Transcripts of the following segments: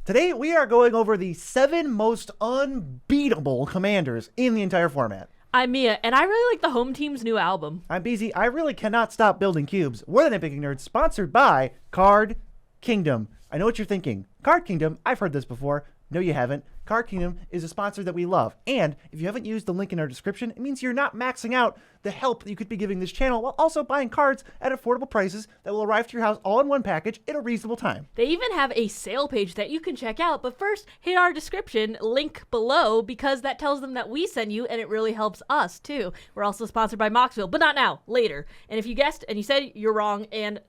Today, we are going over the 7 most unbeatable commanders in the entire format. I'm Mia, and I really like the home team's new album. I'm BZ. I really cannot stop building cubes. We're the Nitpicking Nerds, sponsored by Card Kingdom. I know what you're thinking. Card Kingdom, I've heard this before. No, you haven't. Card Kingdom is a sponsor that we love. And if you haven't used the link in our description, it means you're not maxing out the help that you could be giving this channel while also buying cards at affordable prices that will arrive to your house all in one package in a reasonable time. They even have a sale page that you can check out, but first, hit our description link below because that tells them that we send you and it really helps us too. We're also sponsored by Moxville, but not now, later. And if you guessed and you said you're wrong, and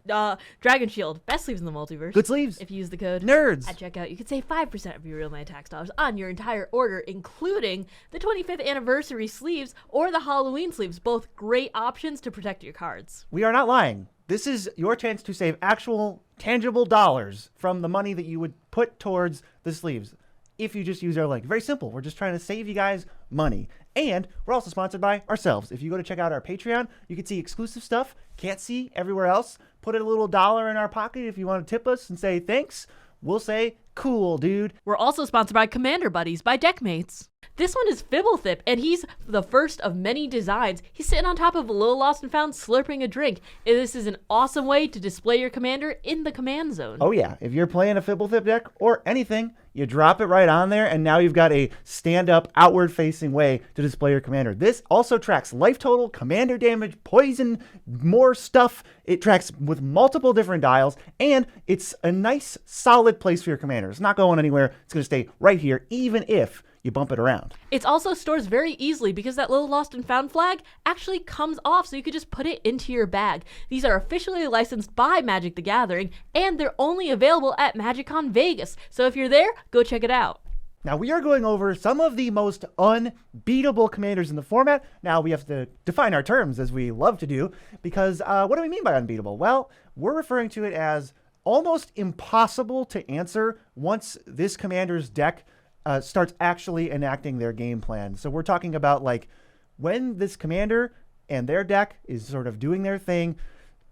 Dragon Shield, best sleeves in the multiverse. Good sleeves. If you use the code NERDS at checkout, you can save 5% of your real money tax dollars on your entire order, including the 25th anniversary sleeves or the Halloween sleeves, both great options to protect your cards. We are not lying. This is your chance to save actual, tangible dollars from the money that you would put towards the sleeves if you just use our link. Very simple. We're just trying to save you guys money. And we're also sponsored by ourselves. If you go to check out our Patreon, you can see exclusive stuff can't see everywhere else. Put a little dollar in our pocket if you want to tip us and say thanks. We'll say, cool, dude. We're also sponsored by Commander Buddies by Deckmates. This one is Fibblethip, and he's the first of many designs. He's sitting on top of a little lost and found slurping a drink. And this is an awesome way to display your commander in the command zone. Oh yeah, if you're playing a Fibblethip deck or anything, you drop it right on there, and now you've got a stand-up, outward-facing way to display your commander. This also tracks life total, commander damage, poison, more stuff. It tracks with multiple different dials, and it's a nice, solid place for your commander. It's not going anywhere. It's going to stay right here, even if you bump it around. It also stores very easily because that little lost and found flag actually comes off, so you could just put it into your bag. These are officially licensed by Magic the Gathering, and they're only available at MagicCon Vegas. So if you're there, go check it out. Now, we are going over some of the most unbeatable commanders in the format. Now, we have to define our terms, as we love to do, because what do we mean by unbeatable? Well, we're referring to it as almost impossible to answer once this commander's deck starts actually enacting their game plan. So we're talking about like when this commander and their deck is sort of doing their thing,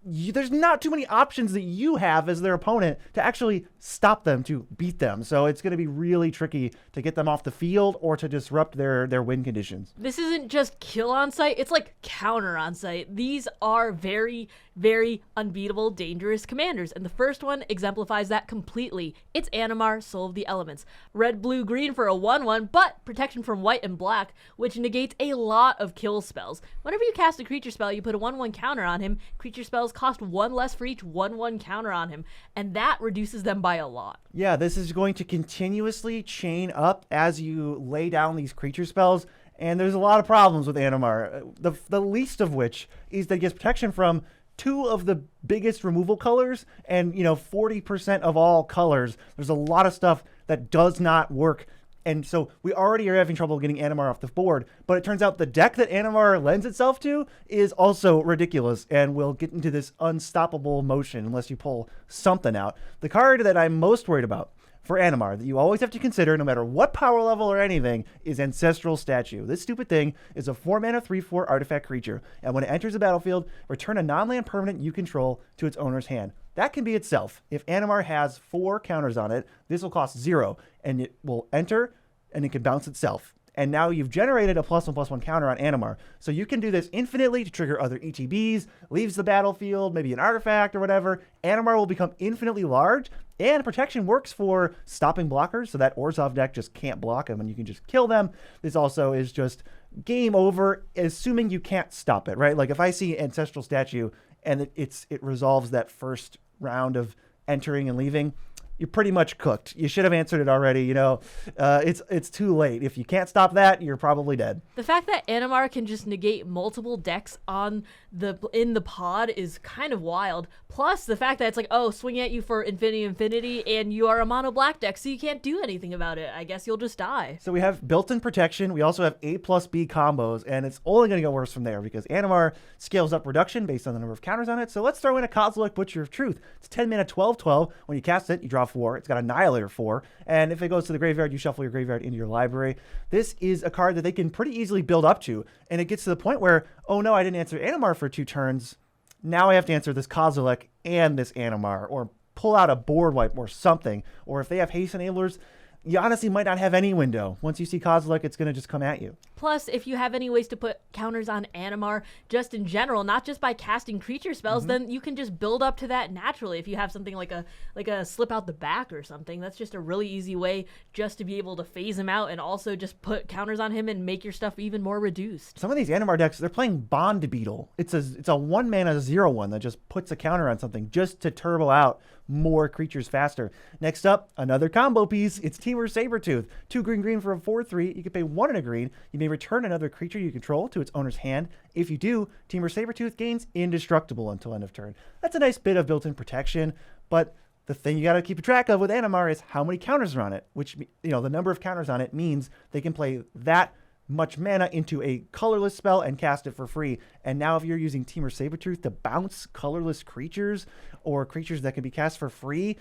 there's not too many options that you have as their opponent to actually stop them, to beat them. So it's going to be really tricky to get them off the field or to disrupt their win conditions. This isn't just kill on sight, it's like counter on sight. These are very, very unbeatable, dangerous commanders. And the first one exemplifies that completely. It's Animar, Soul of the Elements. Red, blue, green for a 1/1, but protection from white and black, which negates a lot of kill spells. Whenever you cast a creature spell, you put a 1/1 counter on him. Creature spells cost 1 less for each 1/1 counter on him, and that reduces them by a lot. Yeah, this is going to continuously chain up as you lay down these creature spells, and there's a lot of problems with Animar, the least of which is that it gets protection from 2 of the biggest removal colors and 40% of all colors. There's a lot of stuff that does not work. And so we already are having trouble getting Animar off the board, but it turns out the deck that Animar lends itself to is also ridiculous, and we'll get into this unstoppable motion unless you pull something out. The card that I'm most worried about for Animar that you always have to consider no matter what power level or anything is Ancestral Statue. This stupid thing is a 4-mana 3/4 artifact creature, and when it enters the battlefield, return a non-land permanent you control to its owner's hand. That can be itself. If Animar has 4 counters on it, this will cost 0, and it will enter, and it can bounce itself. And now you've generated a +1/+1 counter on Animar. So you can do this infinitely to trigger other ETBs, leaves the battlefield, maybe an artifact or whatever. Animar will become infinitely large, and protection works for stopping blockers, so that Orzhov deck just can't block them, and you can just kill them. This also is just game over, assuming you can't stop it, right? Like if I see Ancestral Statue and it resolves that first round of entering and leaving, you're pretty much cooked. You should have answered it already. It's too late. If you can't stop that, you're probably dead. The fact that Animar can just negate multiple decks in the pod is kind of wild. Plus the fact that it's like, oh, swing at you for infinity, and you are a mono black deck, so you can't do anything about it. I guess you'll just die. So we have built-in protection. We also have A+B combos, and it's only going to get worse from there because Animar scales up reduction based on the number of counters on it. So let's throw in a Kozilek Butcher of Truth. It's 10 mana 12/12. When you cast it, you draw 4. It's got Annihilator 4. And if it goes to the graveyard, you shuffle your graveyard into your library. This is a card that they can pretty easily build up to. And it gets to the point where, oh no, I didn't answer Animar for 2 turns. Now I have to answer this Kozilek and this Animar, or pull out a board wipe or something. Or if they have haste enablers, you honestly might not have any window. Once you see Kozilek, it's going to just come at you. Plus, if you have any ways to put counters on Animar, just in general, not just by casting creature spells, then you can just build up to that naturally. If you have something like a slip out the back or something, that's just a really easy way just to be able to phase him out and also just put counters on him and make your stuff even more reduced. Some of these Animar decks, they're playing Bond Beetle. It's a 1-mana 0/1 that just puts a counter on something just to turbo out more creatures faster. Next up, another combo piece. It's Temur Sabertooth. 2 green for a 4/3. You can pay 1 and a green. You may return another creature you control to its owner's hand. If you do, Temur Sabertooth gains indestructible until end of turn. That's a nice bit of built-in protection, but the thing you got to keep track of with Animar is how many counters are on it, which, the number of counters on it means they can play that much mana into a colorless spell and cast it for free. And now if you're using Temur Sabertooth to bounce colorless creatures or creatures that can be cast for free,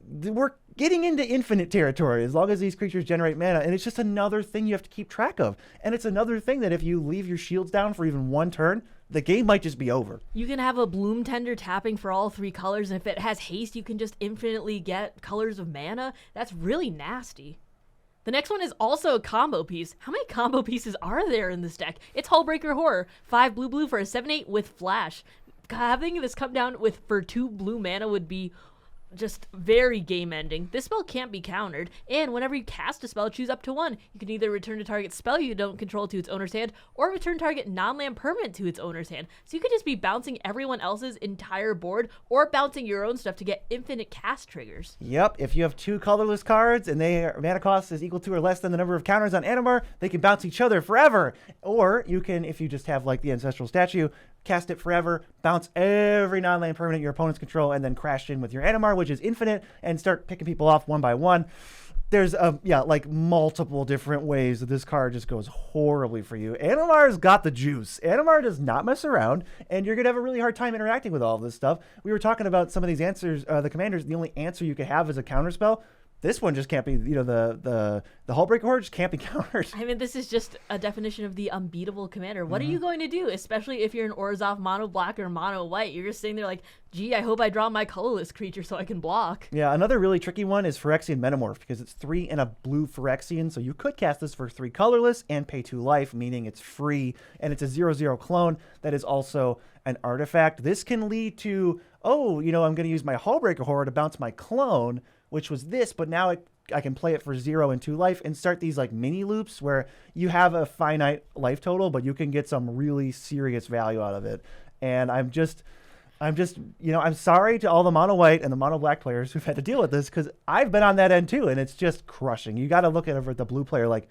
we're getting into infinite territory as long as these creatures generate mana. And it's just another thing you have to keep track of. And it's another thing that if you leave your shields down for even one turn, the game might just be over. You can have a Bloom Tender tapping for all 3 colors, and if it has haste, you can just infinitely get colors of mana. That's really nasty. The next one is also a combo piece. How many combo pieces are there in this deck? It's Hullbreaker Horror. 5 blue for a 7/8 with flash. Having this come down for 2 blue mana would be just very game ending. This spell can't be countered, and whenever you cast a spell, choose up to 1. You can either return a target spell you don't control to its owner's hand, or return target non-land permanent to its owner's hand. So you could just be bouncing everyone else's entire board, or bouncing your own stuff to get infinite cast triggers. Yep, if you have 2 colorless cards and their mana cost is equal to or less than the number of counters on Animar, they can bounce each other forever. Or you can, if you just have like the Ancestral Statue, cast it forever, bounce every non-land permanent your opponents control, and then crash in with your Animar, which is infinite, and start picking people off one by one. There's multiple different ways that this card just goes horribly for you. Animar's got the juice. Animar does not mess around, and you're gonna have a really hard time interacting with all of this stuff. We were talking about some of these answers. The commanders, the only answer you could have is a counterspell. This one just can't be, the Hullbreaker Horror just can't be countered. I mean, this is just a definition of the unbeatable commander. What are you going to do? Especially if you're an Orzhov mono black or mono white. You're just sitting there like, gee, I hope I draw my colorless creature so I can block. Yeah, another really tricky one is Phyrexian Metamorph, because it's 3 and a blue Phyrexian, so you could cast this for 3 colorless and pay 2 life, meaning it's free, and it's a 0/0 clone that is also an artifact. This can lead to, I'm going to use my Hullbreaker Horror to bounce my clone, which was this, but now I can play it for 0 and 2 life and start these like mini loops where you have a finite life total, but you can get some really serious value out of it. And I'm sorry to all the mono white and the mono black players who've had to deal with this, because I've been on that end too, and it's just crushing. You got to look at the blue player like,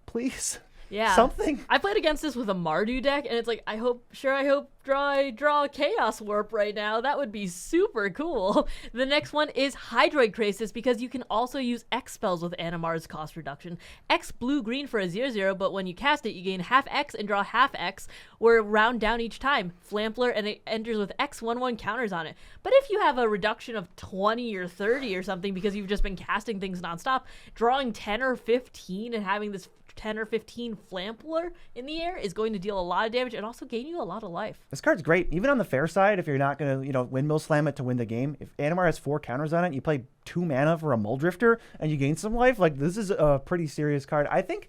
please. Yeah. Something. I played against this with a Mardu deck, and it's like, I hope I draw a Chaos Warp right now. That would be super cool. The next one is Hydroid Krasis, because you can also use X spells with Animar's cost reduction. X blue-green for a 0/0, but when you cast it, you gain half X and draw half X, or round down each time. Flampler, and it enters with X 1/1 counters on it. But if you have a reduction of 20 or 30 or something because you've just been casting things nonstop, drawing 10 or 15 and having this 10 or 15 Flampler in the air is going to deal a lot of damage and also gain you a lot of life. This card's great. Even on the fair side, if you're not going to, windmill slam it to win the game, if Animar has 4 counters on it, you play 2 mana for a Muldrifter and you gain some life, like this is a pretty serious card. I think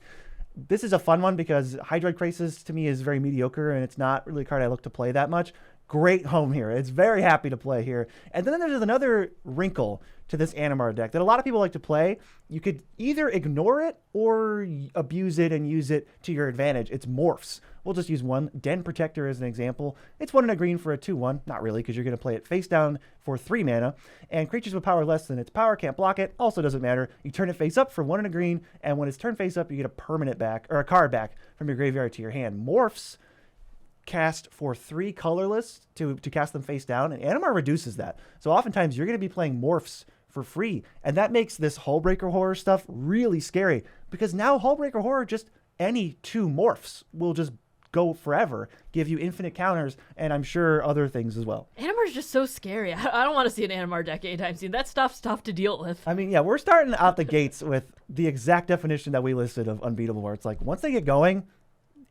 this is a fun one because Hydroid Krasis to me is very mediocre and it's not really a card I look to play that much. Great home here. It's very happy to play here. And then there's another wrinkle to this Animar deck that a lot of people like to play. You could either ignore it or abuse it and use it to your advantage. It's Morphs. We'll just use one. Den Protector as an example. It's 1 and a green for a 2/1. Not really, because you're going to play it face down for 3 mana. And creatures with power less than its power can't block it. Also doesn't matter. You turn it face up for 1 and a green, and when it's turned face up, you get a permanent back, or a card back from your graveyard to your hand. Morphs cast for 3 colorless to cast them face down, and Animar reduces that. So oftentimes you're going to be playing Morphs for free, and that makes this Hullbreaker Horror stuff really scary, because now Hullbreaker Horror, just any 2 Morphs will just go forever, give you infinite counters, and I'm sure other things as well. Animar's just so scary. I don't want to see an Animar deck anytime soon. That stuff's tough to deal with. I mean, yeah, we're starting out the gates with the exact definition that we listed of Unbeatable, where it's like, once they get going,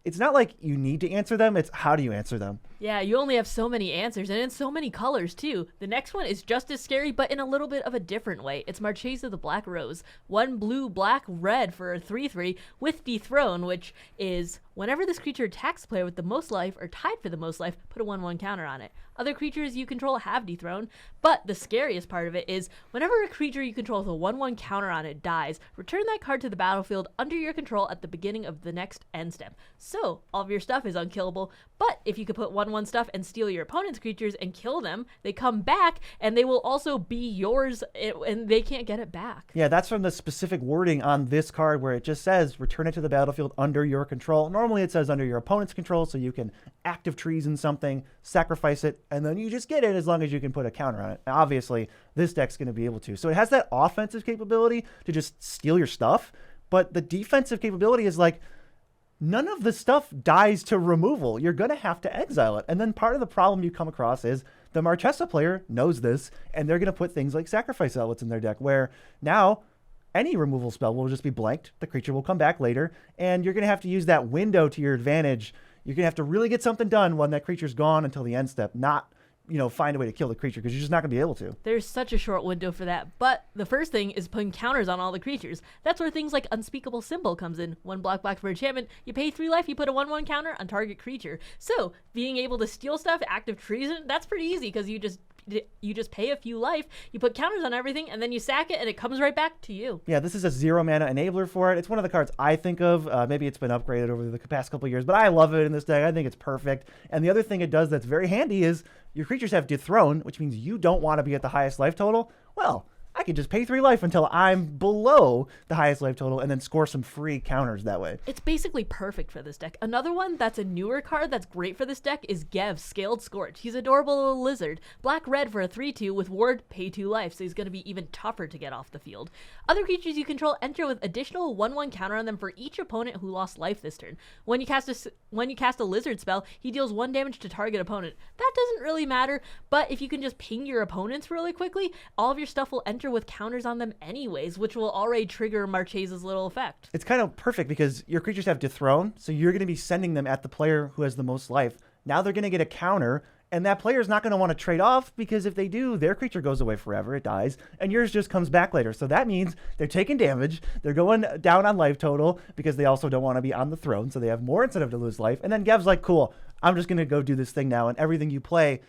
it's not like you need to answer them, it's how do you answer them. Yeah, you only have so many answers, and in so many colors, too. The next one is just as scary, but in a little bit of a different way. It's Marchesa the Black Rose. 1 blue, black, red for a 3/3 with Dethrone, which is whenever this creature attacks the player with the most life or tied for the most life, put a 1/1 counter on it. Other creatures you control have Dethrone, but the scariest part of it is whenever a creature you control with a 1/1 counter on it dies, return that card to the battlefield under your control at the beginning of the next end step. So, all of your stuff is unkillable, but if you could put 1/1 stuff and steal your opponent's creatures and kill them, they come back and they will also be yours and they can't get it back. Yeah, that's from the specific wording on this card where it just says return it to the battlefield under your control. Normally it says under your opponent's control, so you can active treason something, sacrifice it, and then you just get it as long as you can put a counter on it. Obviously, this deck's going to be able to. So it has that offensive capability to just steal your stuff, but the defensive capability is like, none of the stuff dies to removal. You're going to have to exile it. And then part of the problem you come across is the Marchesa player knows this, and they're going to put things like Sacrifice Outlets in their deck, where now any removal spell will just be blanked. The creature will come back later, and you're going to have to use that window to your advantage. You're going to have to really get something done when that creature's gone until the end step, not find a way to kill the creature, because you're just not going to be able to. There's such a short window for that, but the first thing is putting counters on all the creatures. That's where things like Unspeakable Symbol comes in. 1 black for enchantment, you pay 3 life, you put a 1/1 counter on target creature. So, being able to steal stuff, active treason, that's pretty easy, because you just pay a few life, you put counters on everything, and then you sack it, and it comes right back to you. Yeah, this is a 0 mana enabler for it. It's one of the cards I think of. Maybe it's been upgraded over the past couple of years, but I love it in this deck. I think it's perfect. And the other thing it does that's very handy is your creatures have Dethrone, which means you don't want to be at the highest life total. Well, I can just pay 3 life until I'm below the highest life total and then score some free counters that way. It's basically perfect for this deck. Another one that's a newer card that's great for this deck is Gev, Scaled Scorch. He's a adorable little lizard. Black-red for a 3/2 with ward, pay 2 life, so he's going to be even tougher to get off the field. Other creatures you control enter with additional 1/1 counter on them for each opponent who lost life this turn. When you cast a lizard spell, he deals 1 damage to target opponent. That doesn't really matter, but if you can just ping your opponents really quickly, all of your stuff will enter with counters on them anyways, which will already trigger Marchesa's little effect. It's kind of perfect because your creatures have Dethrone, so you're going to be sending them at the player who has the most life. Now they're going to get a counter, and that player is not going to want to trade off, because if they do, their creature goes away forever, it dies, and yours just comes back later. So that means they're taking damage, they're going down on life total, because they also don't want to be on the throne, so they have more incentive to lose life. And then Gev's like, cool, I'm just going to go do this thing now, and everything you play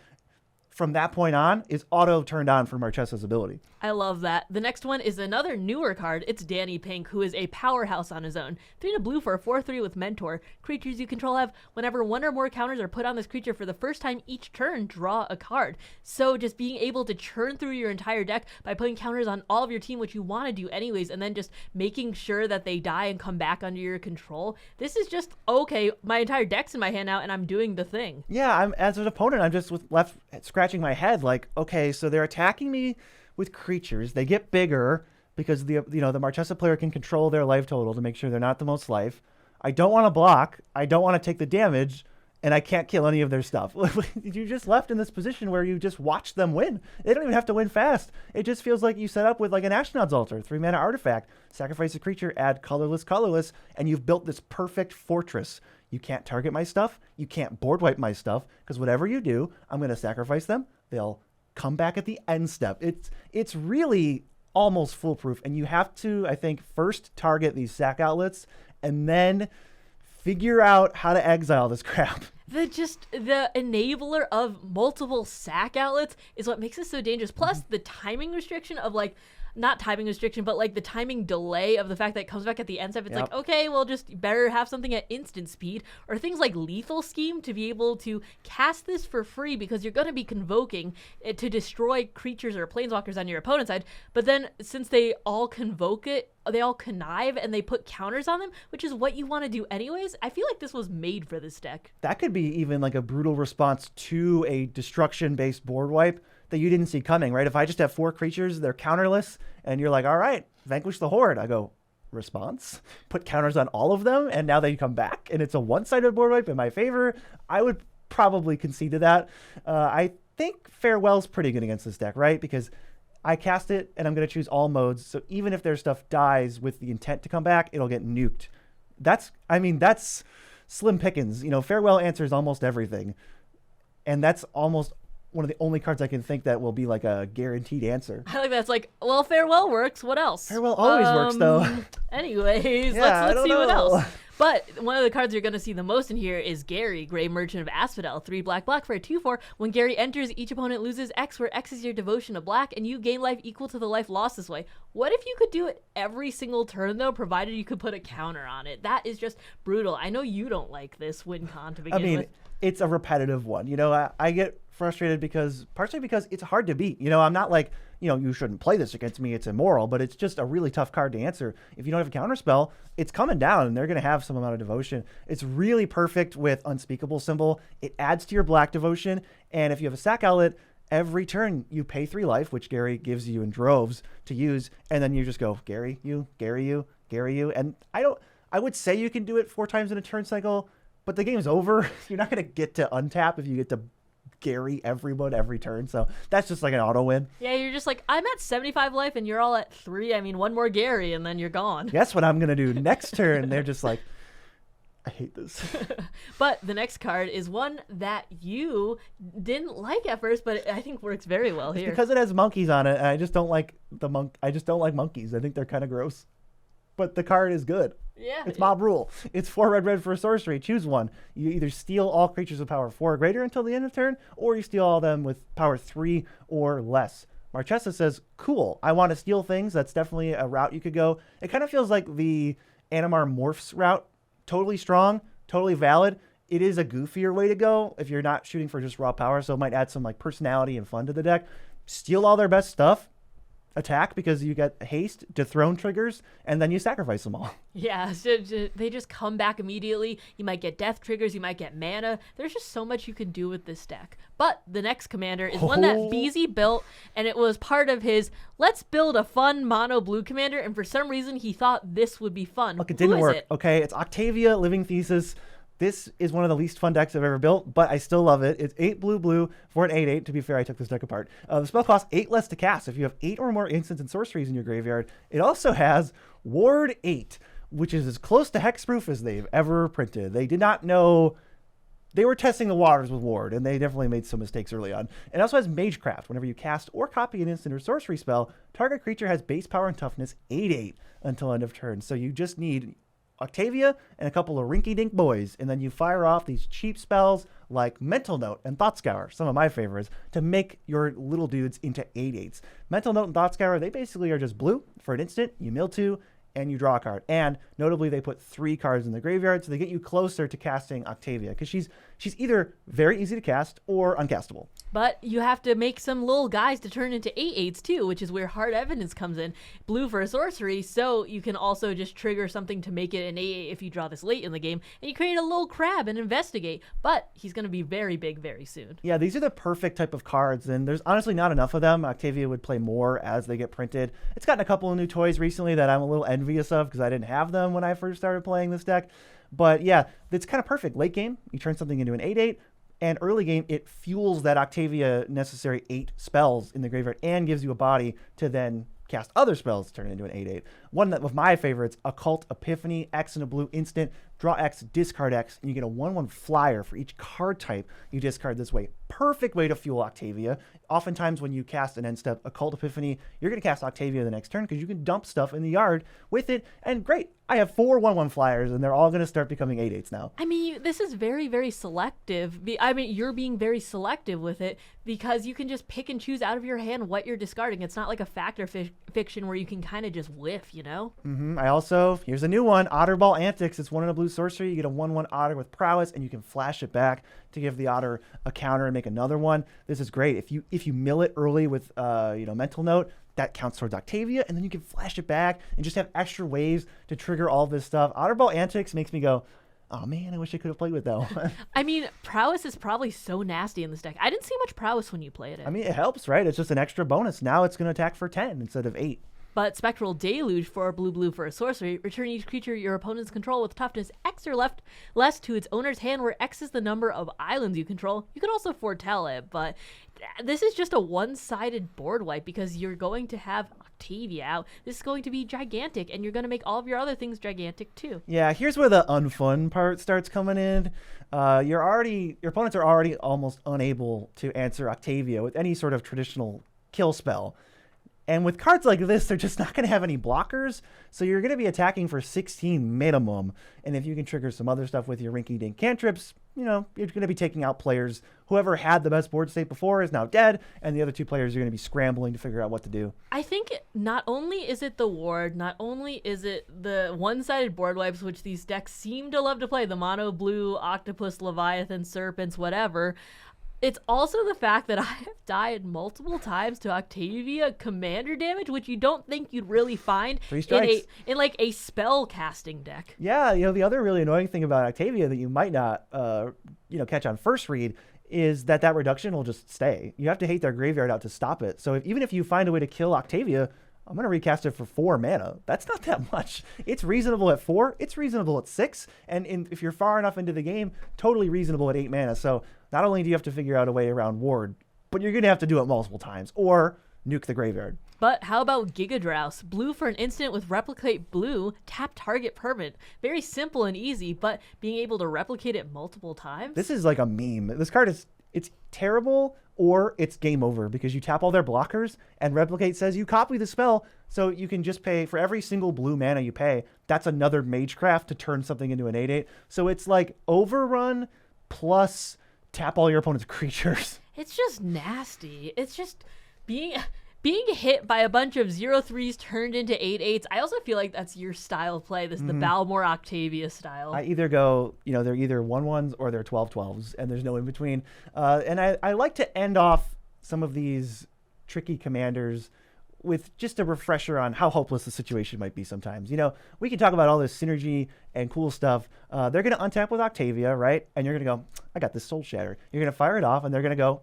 from that point on is auto turned on for Marchesa's ability. I love that. The next one is another newer card. It's Danny Pink, who is a powerhouse on his own. 3 blue for a 4/3 with Mentor. Creatures you control have, whenever 1 or more counters are put on this creature for the first time each turn, draw a card. So just being able to churn through your entire deck by putting counters on all of your team, which you want to do anyways, and then just making sure that they die and come back under your control. This is just, okay, my entire deck's in my hand now, and I'm doing the thing. Yeah, as an opponent, I'm just left scratching my head like, okay, so they're attacking me with creatures. They get bigger because the Marchesa player can control their life total to make sure they're not the most life. I don't want to block. I don't want to take the damage, and I can't kill any of their stuff. You just left in this position where you just watch them win. They don't even have to win fast. It just feels like you set up with like an Ashnod's Altar, 3 mana artifact, sacrifice a creature, add colorless, and you've built this perfect fortress. You can't target my stuff. You can't board wipe my stuff, because whatever you do, I'm going to sacrifice them. They'll come back at the end step. It's really almost foolproof, and you have to, I think, first target these sack outlets and then figure out how to exile this crap. The enabler of multiple sack outlets is what makes it so dangerous. Plus the timing restriction of not timing restriction, but like the timing delay of the fact that it comes back at the end step. It's like, okay, well, just better have something at instant speed, or things like Lethal Scheme to be able to cast this for free, because you're going to be convoking it to destroy creatures or planeswalkers on your opponent's side. But then since they all convoke it, they all connive and they put counters on them, which is what you want to do anyways. I feel like this was made for this deck. That could be even like a brutal response to a destruction-based board wipe that you didn't see coming, right? If I just have 4 creatures, they're counterless, and you're like, all right, vanquish the horde. I go, response? Put counters on all of them, and now they come back, and it's a one-sided board wipe in my favor. I would probably concede to that. I think Farewell's pretty good against this deck, right? Because I cast it, and I'm going to choose all modes, so even if their stuff dies with the intent to come back, it'll get nuked. That's slim pickings. Farewell answers almost everything. And that's almost one of the only cards I can think that will be like a guaranteed answer. I like that. It's like, well, farewell works. What else? Farewell always works, though. Anyways, Yeah, let's see what know. else. But one of the cards you're going to see the most in here is Gary, Grey Merchant of Asphodel. 3 black for a 2/4. When Gary enters, each opponent loses X, where X is your devotion to black, and you gain life equal to the life lost this way. What if you could do it every single turn, though, provided you could put a counter on it? That is just brutal. I know you don't like this win con to begin with. It's a repetitive one. I get frustrated partially because it's hard to beat. I'm not like, you shouldn't play this against me, it's immoral, but it's just a really tough card to answer. If you don't have a counter spell, it's coming down and they're going to have some amount of devotion. It's really perfect with Unspeakable Symbol. It adds to your black devotion, and if you have a sack outlet, every turn you pay 3 life, which Gary gives you in droves to use, and then you just go Gary you, Gary you, Gary you. And I would say you can do it 4 times in a turn cycle, but the game's over. You're not going to get to untap if you get to Gary everyone every turn. So that's just like an auto win. Yeah, you're just like, I'm at 75 life and you're all at 3. I mean, one more Gary and then you're gone. That's what I'm going to do next turn. They're just like, I hate this. But the next card is one that you didn't like at first, but I think works very well here. It's because it has monkeys on it, and I just don't like I just don't like monkeys. I think they're kind of gross. But the card is good. Yeah. It's Mob Rule. It's 4 red for a sorcery. Choose one. You either steal all creatures with power 4 or greater until the end of turn, or you steal all of them with power 3 or less. Marchesa says, cool. I want to steal things. That's definitely a route you could go. It kind of feels like the Animar Morphs route. Totally strong, totally valid. It is a goofier way to go if you're not shooting for just raw power, so it might add some like personality and fun to the deck. Steal all their best stuff. Attack because you get haste, dethrone triggers, and then you sacrifice them all. Yeah, so they just come back immediately. You might get death triggers, you might get mana. There's just so much you can do with this deck. But the next commander is one that BZ built, and it was part of his, let's build a fun mono blue commander, and for some reason he thought this would be fun. Look, it didn't work. Okay, it's Octavia, Living Thesis. This is one of the least fun decks I've ever built, but I still love it. It's 8 blue for an 8/8. To be fair, I took this deck apart. The spell costs 8 less to cast if you have 8 or more instants and sorceries in your graveyard. It also has Ward 8, which is as close to hexproof as they've ever printed. They did not know. They were testing the waters with Ward, and they definitely made some mistakes early on. It also has Magecraft. Whenever you cast or copy an instant or sorcery spell, target creature has base power and toughness 8/8 until end of turn. So you just need Octavia and a couple of rinky-dink boys, and then you fire off these cheap spells like Mental Note and Thought Scour, some of my favorites, to make your little dudes into 8/8s. Mental Note and Thought Scour, they basically are just blue for an instant, you mill 2, and you draw a card. And notably, they put 3 cards in the graveyard, so they get you closer to casting Octavia, because she's either very easy to cast or uncastable. But you have to make some little guys to turn into 8/8s too, which is where Hard Evidence comes in. Blue for a sorcery, so you can also just trigger something to make it an 8/8 if you draw this late in the game, and you create a little crab and investigate. But he's going to be very big very soon. Yeah, these are the perfect type of cards, and there's honestly not enough of them. Octavia would play more as they get printed. It's gotten a couple of new toys recently that I'm a little envious of because I didn't have them when I first started playing this deck. But yeah, it's kind of perfect. Late game, you turn something into an 8/8. And early game, it fuels that Octavia necessary 8 spells in the graveyard and gives you a body to then cast other spells to turn it into an 8/8. One that of my favorites, Occult Epiphany, X and a blue instant, draw X, discard X, and you get a 1/1 flyer for each card type you discard this way. Perfect way to fuel Octavia. Oftentimes when you cast an end step Occult Epiphany, you're going to cast Octavia the next turn because you can dump stuff in the yard with it. And great, I have 4 1/1 flyers, and they're all going to start becoming 8/8s now. I mean, this is very, very selective. I mean, you're being very selective with it because you can just pick and choose out of your hand what you're discarding. It's not like a fact or fiction where you can kind of just whiff, you know? Here's a new one, Otterball Antics. It's 1 and a blue sorcery. You get a 1/1 otter with prowess, and you can flash it back to give the otter a counter and make another one. This is great. If you mill it early with Mental Note, that counts towards Octavia, and then you can flash it back and just have extra ways to trigger all this stuff. Otterball Antics makes me go, oh man, I wish I could have played with that one. I mean, prowess is probably so nasty in this deck. I didn't see much prowess when you played it. I mean, it helps, right? It's just an extra bonus. Now it's going to attack for 10 instead of 8. But Spectral Deluge for a blue for a sorcery. Return each creature your opponent's control with toughness X or less to its owner's hand, where X is the number of islands you control. You could also foretell it, but this is just a one-sided board wipe because you're going to have Octavia out. This is going to be gigantic, and you're going to make all of your other things gigantic too. Yeah, here's where the unfun part starts coming in. Your opponents are already almost unable to answer Octavia with any sort of traditional kill spell. And with cards like this, they're just not going to have any blockers, so you're going to be attacking for 16 minimum. And if you can trigger some other stuff with your rinky-dink cantrips, you're going to be taking out players. Whoever had the best board state before is now dead, and the other two players are going to be scrambling to figure out what to do. I think not only is it the ward, not only is it the one-sided board wipes, which these decks seem to love to play, the mono blue, octopus, leviathan, serpents, whatever. It's also the fact that I have died multiple times to Octavia commander damage, which you don't think you'd really find in like a spell casting deck. Yeah, the other really annoying thing about Octavia that you might not catch on first read is that reduction will just stay. You have to hate their graveyard out to stop it. So even if you find a way to kill Octavia, I'm going to recast it for 4 mana. That's not that much. It's reasonable at 4. It's reasonable at 6. And if you're far enough into the game, totally reasonable at 8 mana. So not only do you have to figure out a way around ward, but you're going to have to do it multiple times or nuke the graveyard. But how about Gigadrouse? Blue for an instant with Replicate Blue, tap target permanent. Very simple and easy, but being able to replicate it multiple times? This is like a meme. This card it's terrible, or it's game over because you tap all their blockers and Replicate says you copy the spell, so you can just pay for every single blue mana you pay. That's another Magecraft to turn something into an 8/8. So it's like Overrun plus tap all your opponent's creatures. It's just nasty. It's just being hit by a bunch of 0/3s turned into 8/8s. I also feel like that's your style of play. This is the Balmor Octavia style. I either go, they're either 1/1s or they're 12/12s, and there's no in between. And I like to end off some of these tricky commanders with just a refresher on how hopeless the situation might be sometimes. We can talk about all this synergy and cool stuff. They're going to untap with Octavia, right? And you're going to go, I got this Soul Shatter. You're going to fire it off, and they're going to go,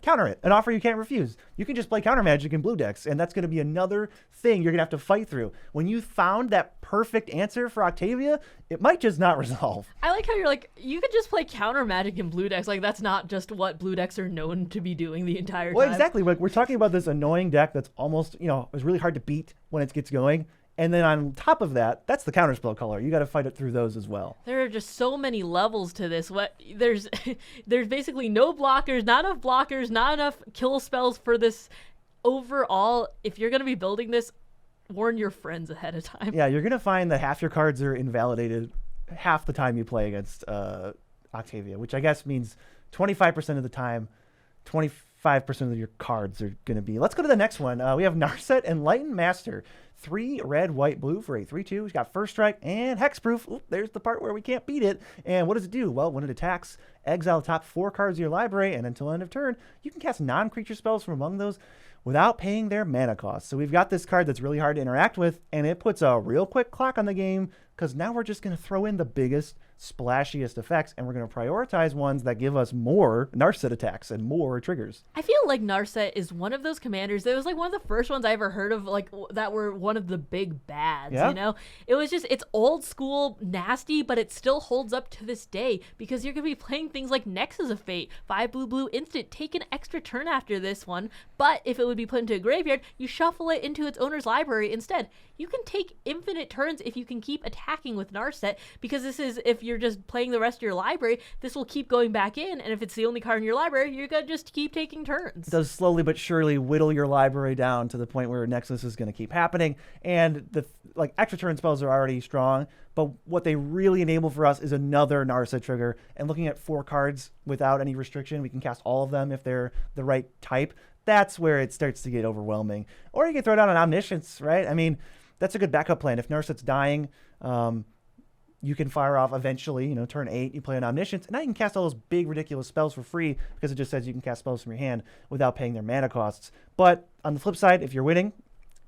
counter it. An offer you can't refuse. You can just play counter magic in blue decks, and that's going to be another thing you're going to have to fight through. When you found that perfect answer for Octavia, it might just not resolve. I like how you're like, you could just play counter magic in blue decks. Like, that's not just what blue decks are known to be doing the entire time. Well, exactly. Like, we're talking about this annoying deck that's almost, it's really hard to beat when it gets going. And then on top of that, that's the counterspell color. You got to fight it through those as well. There are just so many levels to this. There's basically no blockers, not enough kill spells for this. Overall, if you're going to be building this, warn your friends ahead of time. Yeah, you're going to find that half your cards are invalidated half the time you play against Octavia, which I guess means 25% of the time, 25% of your cards are going to be. Let's go to the next one. We have Narset Enlightened Master. 3 red, white, blue for a 3/2. He's got first strike and hexproof. Oop, there's the part where we can't beat it. And what does it do? Well, when it attacks, exile the top 4 cards of your library, and until end of turn, you can cast non-creature spells from among those without paying their mana cost. So we've got this card that's really hard to interact with, and it puts a real quick clock on the game because now we're just going to throw in the biggest, splashiest effects, and we're going to prioritize ones that give us more Narset attacks and more triggers. I feel like Narset is one of those commanders that was like one of the first ones I ever heard of, like that were one of the big bads. Yeah. It was just, it's old school nasty, but it still holds up to this day because you're going to be playing things like Nexus of Fate, 5 blue instant, take an extra turn after this one, but if it would be put into a graveyard, you shuffle it into its owner's library instead. You can take infinite turns if you can keep attacking with Narset, because this is, if you're just playing the rest of your library, this will keep going back in, and if it's the only card in your library, you're going to just keep taking turns. It does slowly but surely whittle your library down to the point where Nexus is going to keep happening, and the extra turn spells are already strong, but what they really enable for us is another Narset trigger, and looking at 4 cards without any restriction, we can cast all of them if they're the right type. That's where it starts to get overwhelming. Or you can throw down an Omniscience, right? I mean, that's a good backup plan. If Narset's dying, you can fire off eventually, turn 8, you play an Omniscience, and now you can cast all those big, ridiculous spells for free because it just says you can cast spells from your hand without paying their mana costs. But on the flip side, if you're winning,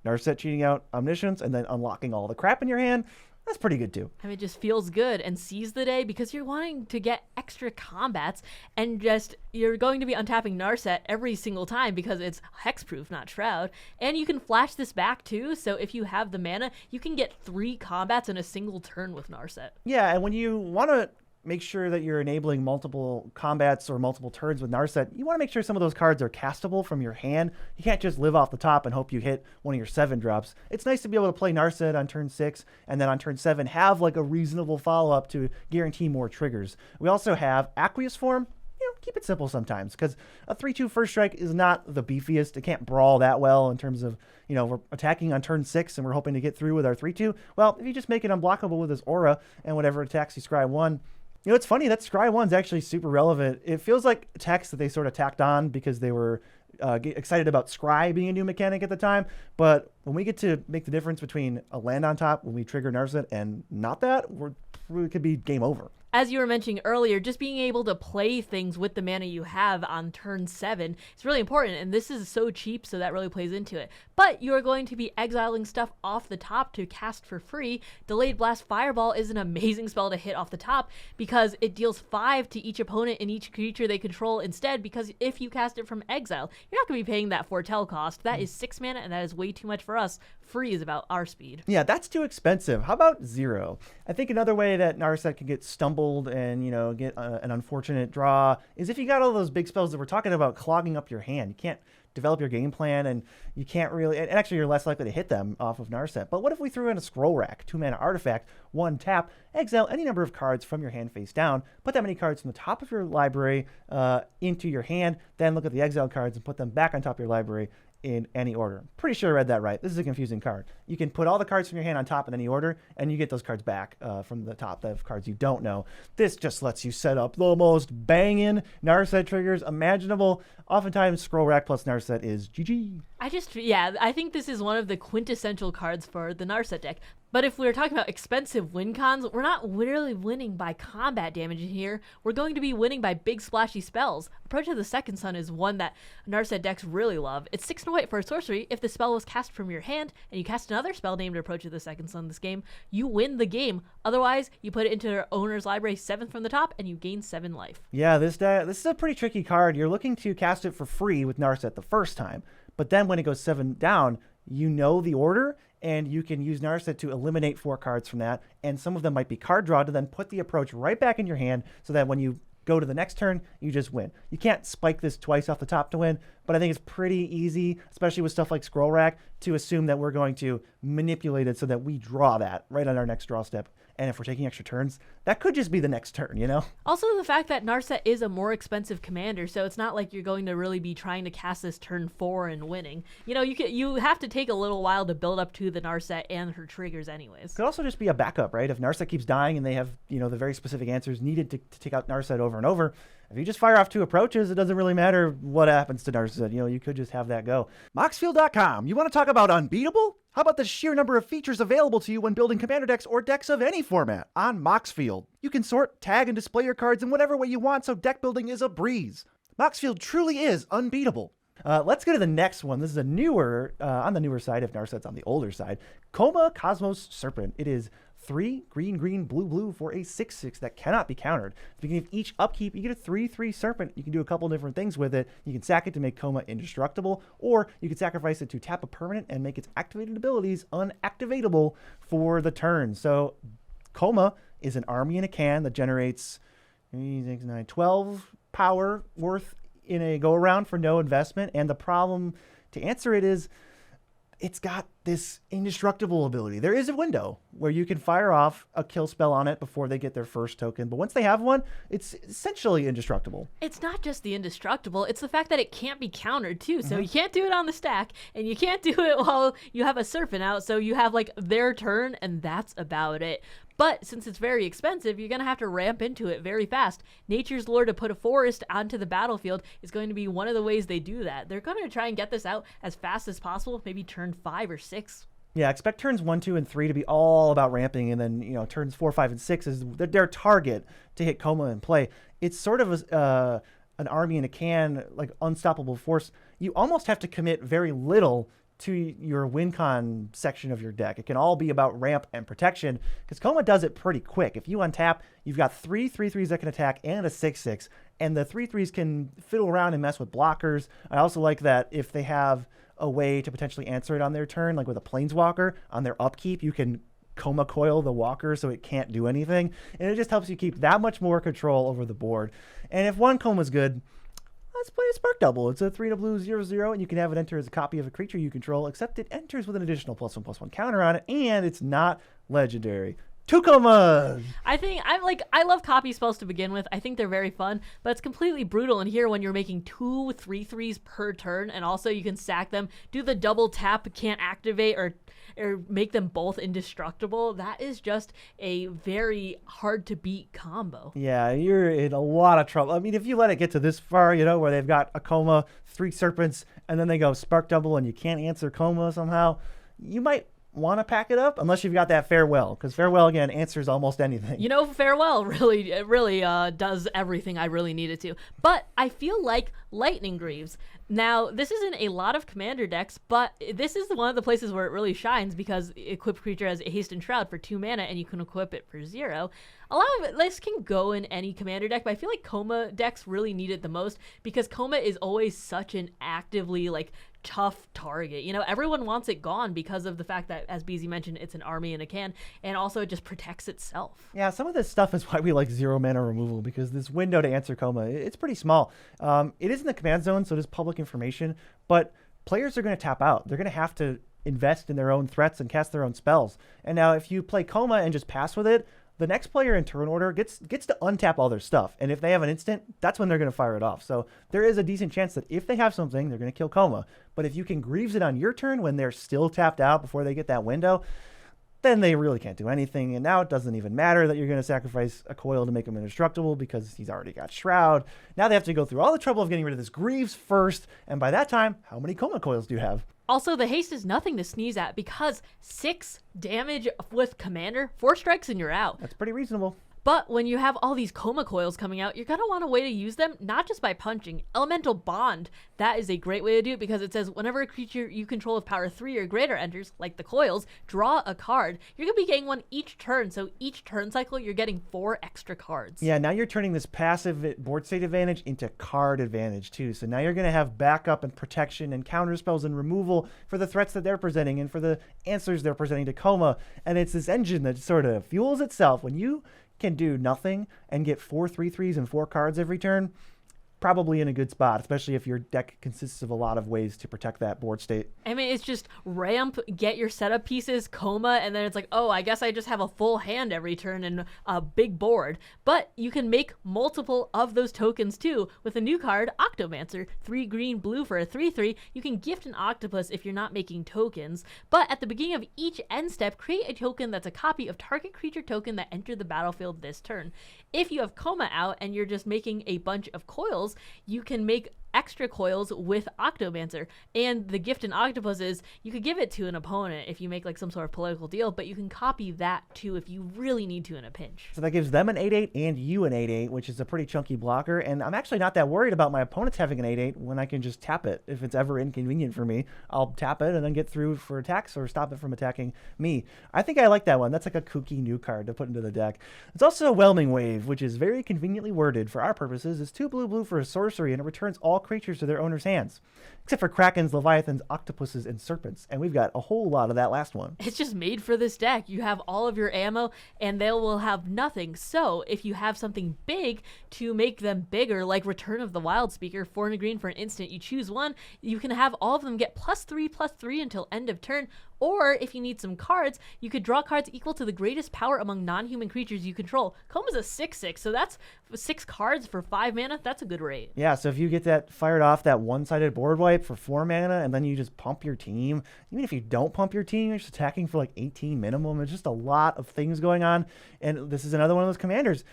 Narset cheating out Omniscience and then unlocking all the crap in your hand, That's pretty good too. I mean, it just feels good and seize the day because you're wanting to get extra combats and just you're going to be untapping Narset every single time because it's hexproof, not Shroud. And you can flash this back too, so if you have the mana, you can get 3 combats in a single turn with Narset. Yeah, and when you want to make sure that you're enabling multiple combats or multiple turns with Narset, you want to make sure some of those cards are castable from your hand. You can't just live off the top and hope you hit one of your 7 drops. It's nice to be able to play Narset on turn 6 and then on turn 7 have like a reasonable follow-up to guarantee more triggers. We also have Aqueous Form. Keep it simple sometimes because a 3/2 first strike is not the beefiest. It can't brawl that well in terms of, we're attacking on turn 6 and we're hoping to get through with our 3/2. Well, if you just make it unblockable with his aura and whatever attacks you scry 1, it's funny that Scry 1's actually super relevant. It feels like text that they sort of tacked on because they were excited about Scry being a new mechanic at the time. But when we get to make the difference between a land on top when we trigger Narset and not that, we could be game over. As you were mentioning earlier, just being able to play things with the mana you have on turn 7 is really important, and this is so cheap, so that really plays into it. But you are going to be exiling stuff off the top to cast for free. Delayed Blast Fireball is an amazing spell to hit off the top because it deals 5 to each opponent and each creature they control instead, because if you cast it from exile, you're not going to be paying that foretell cost. That is 6 mana, and that is way too much for us. Free is about our speed. Yeah, that's too expensive. How about 0? I think another way that Narset can get stumbled and get an unfortunate draw is if you got all those big spells that we're talking about clogging up your hand. You can't develop your game plan, and you can't really, and actually you're less likely to hit them off of Narset. But what if we threw in a Scroll Rack, 2-mana artifact, 1 tap, exile any number of cards from your hand face down, put that many cards from the top of your library into your hand, then look at the exiled cards and put them back on top of your library in any order. Pretty sure I read that right. This is a confusing card. You can put all the cards from your hand on top in any order, and you get those cards back from the top of cards you don't know. This just lets you set up the most banging Narset triggers imaginable. Oftentimes, Scroll Rack plus Narset is GG. I think this is one of the quintessential cards for the Narset deck. But if we're talking about expensive win cons, we're not literally winning by combat damage in here. We're going to be winning by big splashy spells. Approach of the Second Sun is one that Narset decks really love. It's 6 and white for a sorcery. If the spell was cast from your hand and you cast another spell named Approach of the Second Sun this game, you win the game. Otherwise, you put it into your owner's library 7th from the top and you gain 7 life. Yeah, this is a pretty tricky card. You're looking to cast it for free with Narset the first time, but then when it goes 7 down, you know the order, and you can use Narset to eliminate 4 cards from that, and some of them might be card draw to then put the approach right back in your hand so that when you go to the next turn, you just win. You can't spike this twice off the top to win, but I think it's pretty easy, especially with stuff like Scroll Rack, to assume that we're going to manipulate it so that we draw that right on our next draw step. And if we're taking extra turns, that could just be the next turn, Also, the fact that Narset is a more expensive commander, so it's not like you're going to really be trying to cast this turn 4 and winning. You have to take a little while to build up to the Narset and her triggers anyways. Could also just be a backup, right? If Narset keeps dying and they have, the very specific answers needed to take out Narset over and over, if you just fire off 2 approaches, it doesn't really matter what happens to Narset. You could just have that go. Moxfield.com. You want to talk about Unbeatable? How about the sheer number of features available to you when building commander decks or decks of any format on Moxfield? You can sort, tag, and display your cards in whatever way you want, so deck building is a breeze. Moxfield truly is unbeatable. Let's go to the next one. This is a newer, on the newer side, if Narset's on the older side. Coma Cosmos Serpent. It is 3 green, green, blue, blue for a 6/6 that cannot be countered. At the beginning of each upkeep, you get a 3/3 Serpent. You can do a couple different things with it. You can sack it to make Coma indestructible, or you can sacrifice it to tap a permanent and make its activated abilities unactivatable for the turn. So Coma is an army in a can that generates 3, 6, 9, 12 power worth in a go-around for no investment. And the problem to answer it is it's got this indestructible ability. There is a window where you can fire off a kill spell on it before they get their first token. But once they have one, it's essentially indestructible. It's not just the indestructible. It's the fact that it can't be countered, too. So you can't do it on the stack, and you can't do it while you have a Serpent out. So you have, their turn, and that's about it. But since it's very expensive, you're going to have to ramp into it very fast. Nature's Lore to put a forest onto the battlefield is going to be one of the ways they do that. They're going to try and get this out as fast as possible, maybe turn 5 or 6. Yeah, expect turns 1, 2, and 3 to be all about ramping, and then turns 4, 5, and 6 is their target to hit Coma and play. It's sort of an army in a can, like unstoppable force. You almost have to commit very little to your win con section of your deck. It can all be about ramp and protection because Coma does it pretty quick. If you untap, you've got 3/3s that can attack and a 6/6, and the 3/3s can fiddle around and mess with blockers. I also like that if they have a way to potentially answer it on their turn, like with a Planeswalker, on their upkeep, you can Coma Coil the Walker so it can't do anything. And it just helps you keep that much more control over the board. And if one Coma's good, let's play a Spark Double. It's a 3 blue 0/0, and you can have it enter as a copy of a creature you control, except it enters with an additional +1/+1 counter on it, and it's not legendary. 2 Comas! I love copy spells to begin with. I think they're very fun, but it's completely brutal in here when you're making 2 3/3s per turn, and also you can sack them, do the double tap, can't activate, or make them both indestructible. That is just a very hard to beat combo. Yeah, you're in a lot of trouble. I mean, if you let it get to this far, where they've got a Coma, 3 Serpents, and then they go Spark Double and you can't answer Coma somehow, you might want to pack it up unless you've got that Farewell, because Farewell, again, answers almost anything. Farewell really does everything I really need it to. But I feel like Lightning Greaves. Now, this isn't a lot of commander decks, but this is one of the places where it really shines because equipped creature has Haste and Shroud for 2 mana, and you can equip it for 0. A lot of this can go in any commander deck, but I feel like Coma decks really need it the most because Coma is always such an actively, tough target. Everyone wants it gone because of the fact that, as BZ mentioned, it's an army in a can, and also it just protects itself. Yeah, some of this stuff is why we like 0 mana removal, because this window to answer Coma, it's pretty small. It is in the command zone, so it is public information, but players are going to tap out. They're going to have to invest in their own threats and cast their own spells. And now if you play Coma and just pass with it, the next player in turn order gets to untap all their stuff. And if they have an instant, that's when they're going to fire it off. So there is a decent chance that if they have something, they're going to kill Coma. But if you can Greaves it on your turn when they're still tapped out before they get that window, then they really can't do anything. And now it doesn't even matter that you're going to sacrifice a Coil to make him indestructible because he's already got Shroud. Now they have to go through all the trouble of getting rid of this Greaves first. And by that time, how many Coma Coils do you have? Also, the haste is nothing to sneeze at because 6 damage with Commander, 4 strikes and you're out. That's pretty reasonable. But when you have all these Coma Coils coming out, you're going to want a way to use them, not just by punching. Elemental Bond, that is a great way to do it because it says whenever a creature you control of power 3 or greater enters, like the Coils, draw a card. You're going to be getting one each turn, so each turn cycle you're getting 4 extra cards. Yeah, now you're turning this passive board state advantage into card advantage too. So now you're going to have backup and protection and counter spells and removal for the threats that they're presenting and for the answers they're presenting to Coma. And it's this engine that sort of fuels itself. When you can do nothing and get 4 3/3s and 4 cards every turn, probably in a good spot, especially if your deck consists of a lot of ways to protect that board state. I mean, it's just ramp, get your setup pieces, Coma, and then it's like, oh, I guess I just have a full hand every turn and a big board. But you can make multiple of those tokens too with a new card, Octomancer. 3 green, blue for a 3/3. You can gift an octopus if you're not making tokens. But at the beginning of each end step, create a token that's a copy of target creature token that entered the battlefield this turn. If you have Coma out and you're just making a bunch of coils, you can make extra coils with Octomancer. And the gift in octopus is you could give it to an opponent if you make some sort of political deal, but you can copy that too if you really need to in a pinch. So that gives them an 8/8 and you an 8/8, which is a pretty chunky blocker. And I'm actually not that worried about my opponents having an 8/8 when I can just tap it. If it's ever inconvenient for me, I'll tap it and then get through for attacks or stop it from attacking me. I think I like that one. That's like a kooky new card to put into the deck. It's also a Whelming Wave, which is very conveniently worded for our purposes. It's 2 blue for a sorcery, and it returns all creatures to their owner's hands, except for Krakens, Leviathans, Octopuses, and Serpents. And we've got a whole lot of that last one. It's just made for this deck. You have all of your ammo, and they will have nothing. So if you have something big to make them bigger, like Return of the Wild Speaker, 4 and a green for an instant, you choose one, you can have all of them get +3/+3 until end of turn. Or if you need some cards, you could draw cards equal to the greatest power among non-human creatures you control. Coma's a 6/6, so that's 6 cards for 5 mana. That's a good rate. Yeah, so if you get that fired off, that one-sided board wipe for 4 mana, and then you just pump your team, even if you don't pump your team, you're just attacking for 18 minimum. There's just a lot of things going on, and this is another one of those commanders.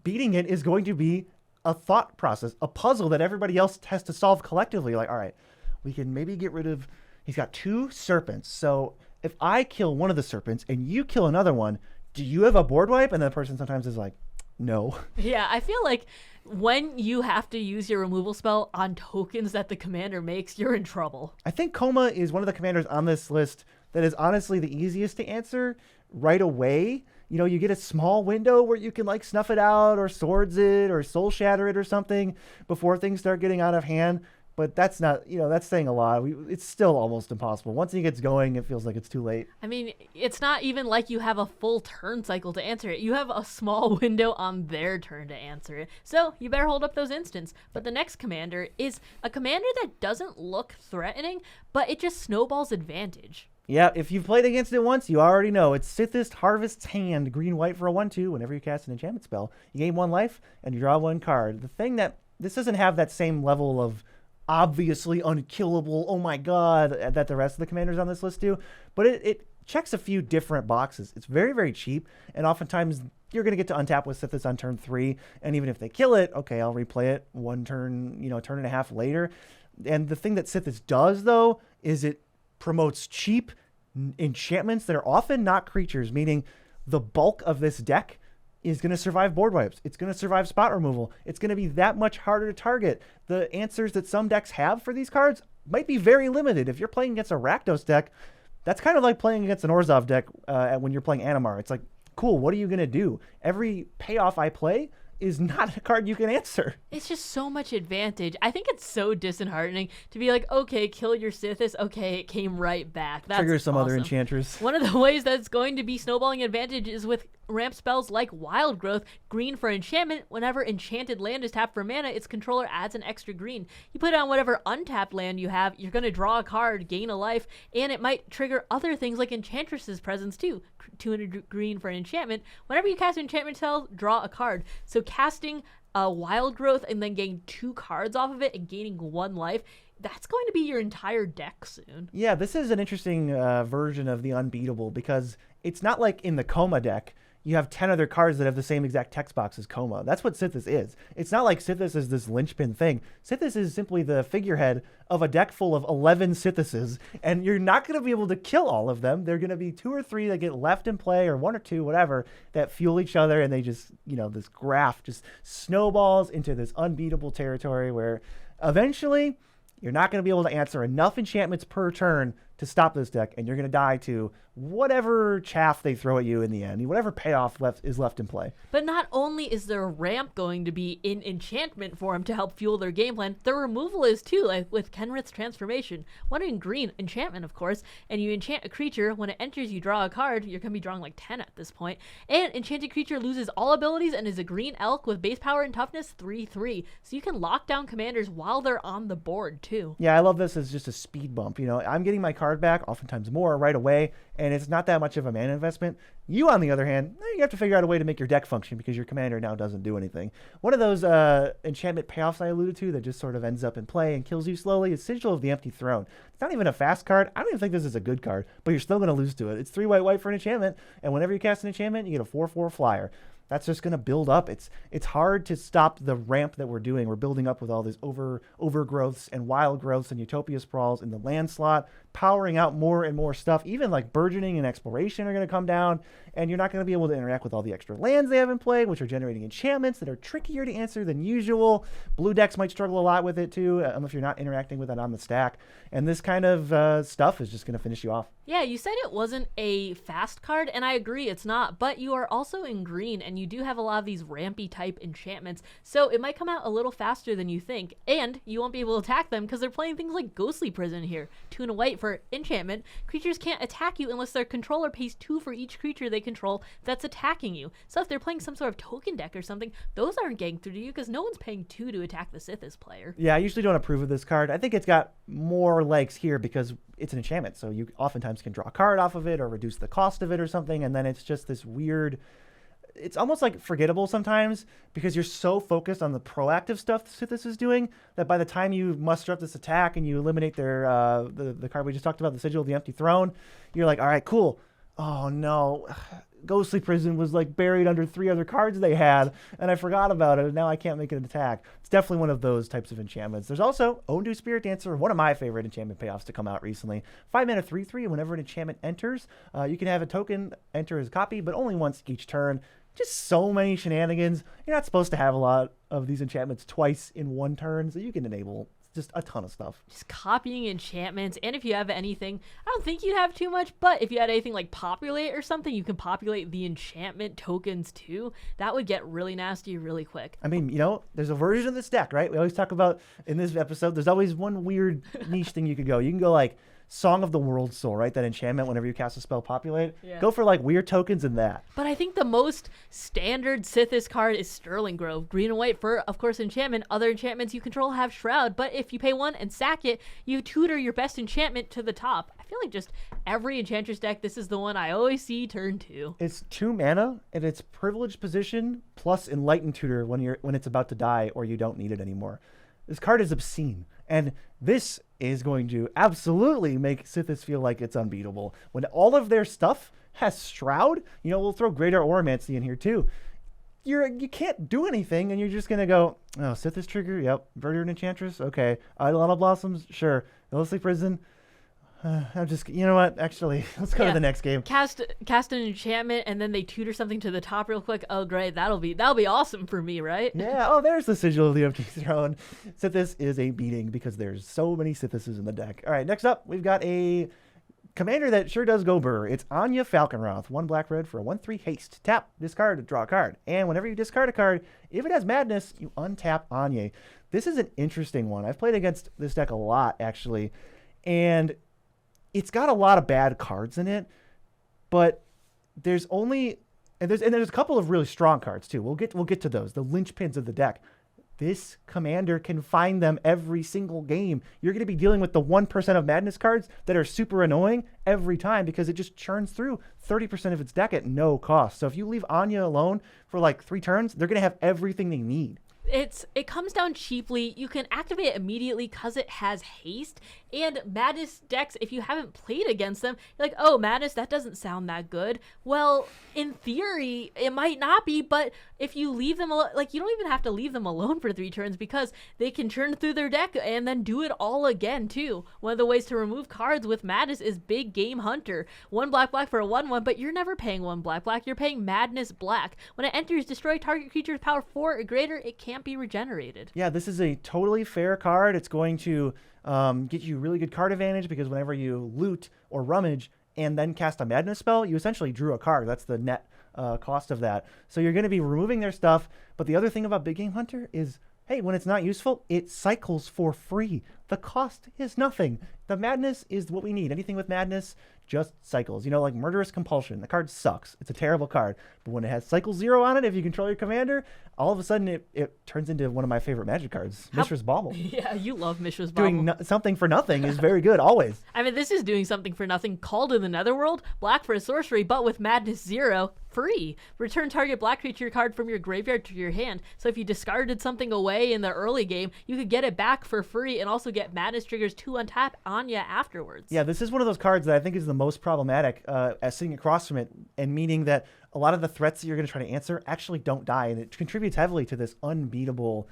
Beating it is going to be a thought process, a puzzle that everybody else has to solve collectively. All right, we can maybe get rid of... He's got 2 serpents. So if I kill one of the serpents and you kill another one, do you have a board wipe? And the person sometimes is like, No. Yeah, I feel like when you have to use your removal spell on tokens that the commander makes, you're in trouble. I think Coma is one of the commanders on this list that is honestly the easiest to answer right away. You know, you get a small window where you can like snuff it out or swords it or soul shatter it or something before things start getting out of hand. But that's not, that's saying a lot. It's still almost impossible. Once he gets going, it feels like it's too late. I mean, it's not even like you have a full turn cycle to answer it. You have a small window on their turn to answer it. So you better hold up those instants. But the next commander is a commander that doesn't look threatening, but it just snowballs advantage. Yeah, if you've played against it once, you already know. It's Sithist Harvest's Hand, green-white for a 1/2. Whenever you cast an enchantment spell, you gain 1 life and you draw 1 card. The thing that this doesn't have that same level of obviously unkillable, oh my god, that the rest of the commanders on this list do, but it checks a few different boxes. It's very, very cheap, and oftentimes you're going to get to untap with Sithis on turn 3, and even if they kill it, okay, I'll replay it one turn, turn and a half later. And the thing that Sithis does, though, is it promotes cheap enchantments that are often not creatures, meaning the bulk of this deck is going to survive board wipes. It's going to survive spot removal. It's going to be that much harder to target. The answers that some decks have for these cards might be very limited. If you're playing against a Rakdos deck, that's kind of like playing against an Orzhov deck when you're playing Animar. It's like, cool, what are you going to do? Every payoff I play is not a card you can answer. It's just so much advantage. I think it's so disheartening to be like, okay, kill your Sithis. Okay, it came right back. That's Trigger some awesome. other enchantress. One of the ways that's going to be snowballing advantage is with ramp spells like Wild Growth, green for enchantment. Whenever enchanted land is tapped for mana, its controller adds an extra green. You put it on whatever untapped land you have, you're going to draw a card, gain a life, and it might trigger other things like Enchantress's Presence too. 200 green for an enchantment. Whenever you cast an enchantment spell, draw a card. So casting a Wild Growth and then getting 2 cards off of it and gaining 1 life, that's going to be your entire deck soon. Yeah, this is an interesting version of the Unbeatable because it's not like in the Coma deck you have 10 other cards that have the same exact text box as Coma. That's what Sithis is. It's not like Sithis is this linchpin thing. Sithis is simply the figurehead of a deck full of 11 Sithises, and you're not going to be able to kill all of them. There are going to be 2 or 3 that get left in play, or 1 or 2, whatever, that fuel each other, and they just, this graph just snowballs into this unbeatable territory where eventually you're not going to be able to answer enough enchantments per turn to stop this deck, and you're going to die to whatever chaff they throw at you in the end, whatever payoff is left in play. But not only is their ramp going to be in enchantment form to help fuel their game plan, their removal is too, like with Kenrith's transformation. One in green, enchantment of course, and you enchant a creature. When it enters, you draw a card. You're going to be drawing like 10 at this point. And enchanted creature loses all abilities and is a green elk with base power and toughness 3/3. So you can lock down commanders while they're on the board too. Yeah, I love this as just a speed bump. I'm getting my card back, oftentimes more, right away, and it's not that much of a mana investment. You, on the other hand, you have to figure out a way to make your deck function because your commander now doesn't do anything. One of those enchantment payoffs I alluded to that just sort of ends up in play and kills you slowly is Sigil of the Empty Throne. It's not even a fast card. I don't even think this is a good card, but you're still going to lose to it. It's 3 white for an enchantment, and whenever you cast an enchantment, you get a 4/4 flyer. That's just going to build up. It's hard to stop the ramp that we're doing. We're building up with all these overgrowths and wild growths and utopia sprawls in the land slot, powering out more and more stuff. Even like burgeoning and exploration are going to come down, and you're not going to be able to interact with all the extra lands they have in play, which are generating enchantments that are trickier to answer than usual. Blue decks might struggle a lot with it too, if you're not interacting with it on the stack. And this kind of stuff is just going to finish you off. Yeah, you said it wasn't a fast card, and I agree it's not, but you are also in green, and you do have a lot of these rampy type enchantments, so it might come out a little faster than you think, and you won't be able to attack them because they're playing things like Ghostly Prison here. 2 and a white for enchantment. Creatures can't attack you unless their controller pays 2 for each creature they control that's attacking you. So if they're playing some sort of token deck or something, those aren't getting through to you because no one's paying 2 to attack the Sithis player. Yeah, I usually don't approve of this card. I think it's got more legs here because it's an enchantment, so you oftentimes can draw a card off of it or reduce the cost of it or something, and then it's just this weird... It's almost like forgettable sometimes because you're so focused on the proactive stuff Sithis is doing that by the time you muster up this attack and you eliminate their the card we just talked about, the Sigil of the Empty Throne, you're like, all right, cool. Oh no, Ghostly Prison was like buried under 3 other cards they had, and I forgot about it, and now I can't make an attack. It's definitely one of those types of enchantments. There's also Ondu Spirit Dancer, one of my favorite enchantment payoffs to come out recently. 5 mana 3/3, whenever an enchantment enters, you can have a token enter as a copy, but only once each turn. Just so many shenanigans. You're not supposed to have a lot of these enchantments twice in one turn, so you can enable just a ton of stuff. Just copying enchantments, and if you have anything, I don't think you'd have too much, but if you had anything like populate or something, you can populate the enchantment tokens too. That would get really nasty really quick. I mean, there's a version of this deck, right? We always talk about in this episode, there's always one weird niche thing you could go. You can go like Song of the World Soul, right? That enchantment whenever you cast a spell populate. Yeah. Go for like weird tokens in that. But I think the most standard Sithis card is Sterling Grove. Green and white for, of course, enchantment. Other enchantments you control have Shroud, but if you pay 1 and sack it, you tutor your best enchantment to the top. I feel like just every Enchantress deck, this is the one I always see turn 2. It's 2 mana, and it's privileged position plus Enlightened Tutor when it's about to die or you don't need it anymore. This card is obscene, and this is going to absolutely make Sithis feel like it's unbeatable. When all of their stuff has Shroud, we'll throw Greater Oromancy in here too. You can't do anything, and you're just gonna go, oh, Sithis trigger, yep. Verdant Enchantress, okay. Eidolon Blossoms, sure. Ghostly Prison. I'm just, you know what? Actually, let's go to the next game. Cast an enchantment, and then they tutor something to the top real quick. Oh, great! That'll be awesome for me, right? Yeah. Oh, there's the Sigil of the Empty Throne. Sithis is a beating because there's so many Sithises in the deck. All right, next up, we've got a commander that sure does go burr. It's Anya Falconroth. 1 black-red for a 1/3 haste. Tap, discard to draw a card. And whenever you discard a card, if it has madness, you untap Anya. This is an interesting one. I've played against this deck a lot, actually. And it's got a lot of bad cards in it, but there's a couple of really strong cards too. We'll get to those, the linchpins of the deck. This commander can find them every single game. You're going to be dealing with the 1% of madness cards that are super annoying every time because it just churns through 30% of its deck at no cost. So if you leave Anya alone for like 3 turns, they're going to have everything they need. It comes down cheaply. You can activate it immediately because it has haste. And Madness decks, if you haven't played against them, you're like, oh, Madness, that doesn't sound that good. Well, in theory, it might not be, but if you leave them alone, like, you don't even have to leave them alone for 3 turns because they can churn through their deck and then do it all again, too. One of the ways to remove cards with Madness is Big Game Hunter. 1 black for a 1/1, but you're never paying 1 black. You're paying Madness black. When it enters, destroy target creature's power 4 or greater, it can't be regenerated. Yeah, this is a totally fair card. It's going to get you really good card advantage because whenever you loot or rummage and then cast a madness spell, you essentially drew a card. That's the net cost of that. So you're going to be removing their stuff. But the other thing about Big Game Hunter is, hey, when it's not useful, it cycles for free. The cost is nothing. The madness is what we need. Anything with madness just cycles. Like Murderous Compulsion. The card sucks. It's a terrible card. But when it has cycle 0 on it, if you control your commander, all of a sudden it turns into one of my favorite Magic cards, Mishra's Bauble. Yeah, you love Mishra's Bauble. Doing something for nothing is very good, always. I mean, this is doing something for nothing. Called in the Netherworld, black for a sorcery, but with Madness 0, free. Return target black creature card from your graveyard to your hand. So if you discarded something away in the early game, you could get it back for free and also get Madness triggers to untap Anya afterwards. Yeah, this is one of those cards that I think is the most problematic as sitting across from it, and meaning that a lot of the threats that you're going to try to answer actually don't die, and it contributes heavily to this unbeatable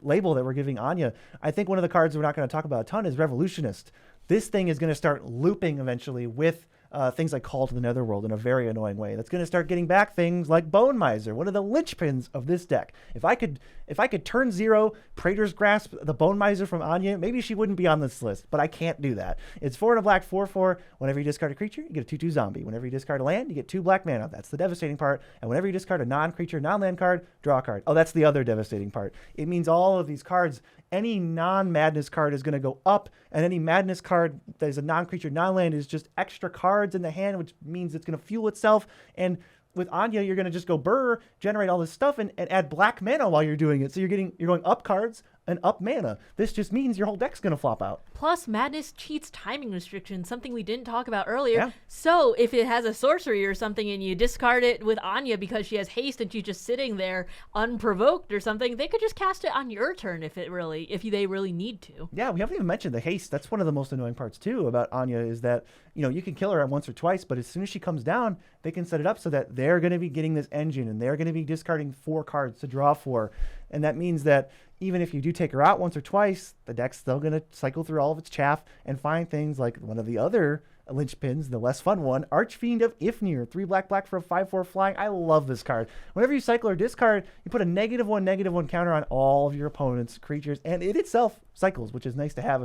label that we're giving Anya. I think one of the cards we're not going to talk about a ton is Revolutionist. This thing is going to start looping eventually with things like Call to the Netherworld in a very annoying way. That's going to start getting back things like Bone Miser, one of the linchpins of this deck. If I could turn 0 Praetor's Grasp the Bone Miser from Anya, maybe she wouldn't be on this list, but I can't do that. It's 4 and a black, 4/4. Whenever you discard a creature, you get a 2/2 zombie. Whenever you discard a land, you get 2 black mana. That's the devastating part. And whenever you discard a non-creature, non-land card, draw a card. Oh, that's the other devastating part. It means all of these cards, any non-madness card is going to go up, and any madness card that is a non-creature, non-land is just extra cards in the hand, which means it's going to fuel itself. And with Anya, you're going to just go burr, generate all this stuff, and add black mana while you're doing it. So you're going up cards and up mana. This just means your whole deck's going to flop out. Plus, Madness cheats timing restrictions, something we didn't talk about earlier. Yeah. So if it has a sorcery or something and you discard it with Anya because she has haste and she's just sitting there unprovoked or something, they could just cast it on your turn if they really need to. Yeah, we haven't even mentioned the haste. That's one of the most annoying parts too about Anya is that, you can kill her once or twice, but as soon as she comes down, they can set it up so that they're going to be getting this engine and they're going to be discarding 4 cards to draw 4. And that means that even if you do take her out once or twice, the deck's still going to cycle through all of its chaff and find things like one of the other linchpins, the less fun one, Archfiend of Ifnir, 3 black for a 5/4 flying. I love this card. Whenever you cycle or discard, you put a -1/-1 counter on all of your opponent's creatures, and it itself cycles, which is nice to have